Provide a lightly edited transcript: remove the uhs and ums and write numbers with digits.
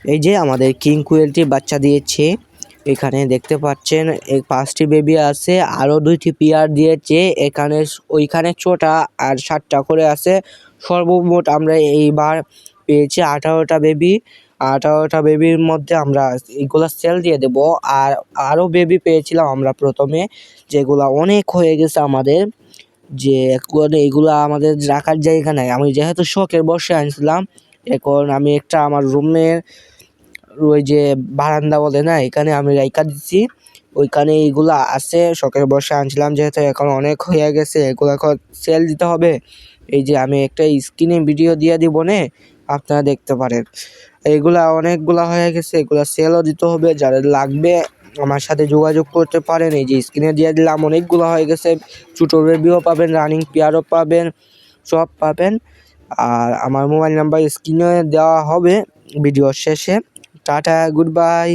এই যে আমাদের কিং কোয়েলটি বাচ্চা দিয়েছে। এখানে দেখতে পাচ্ছেন এই 5টি বেবি আছে, আরো 2টি পেয়ার দিয়েছে। এখানে ওইখানে 6টা আর 7টা করে আছে। সর্বমোট আমরা এইবার পেয়েছি 18টা বেবি। 18টা বেবির মধ্যে আমরা এগুলা সেল দিয়ে দেব। আর আরো বেবি পেয়েছিলাম আমরা প্রথমে, যেগুলা অনেক হয়ে গেছে আমাদের, যে এখন এগুলা আমাদের রাখার জায়গা নাই। আমি যেহেতু শখের বসে আনছিলাম, এখন আমি একটা আমার রুমের ওই যে বারান্দা বলে না, এখানে আমি রাইখা দিচ্ছি। ওইখানে এইগুলা আছে, শখের বসে আনছিলাম যেহেতু, এখন অনেক হয়ে গেছে, এগুলো এখন সেল দিতে হবে। এই যে আমি একটা স্ক্রিনে ভিডিও দিয়ে দিব নে, আপনারা দেখতে পারেন। এইগুলা অনেকগুলা হয়ে গেছে, এগুলা সেলও দিতে হবে। যাদের লাগবে আমার সাথে যোগাযোগ করতে পারেন। এই যে স্ক্রিনে দিয়ে দিলাম, অনেকগুলো হয়ে গেছে। ছোটো বেবিও পাবেন, রানিং পেয়ারও পাবেন, সব পাবেন। আর আমার মোবাইল নাম্বার স্ক্রিনে দেওয়া হবে ভিডিওর শেষে। Tata, good bye.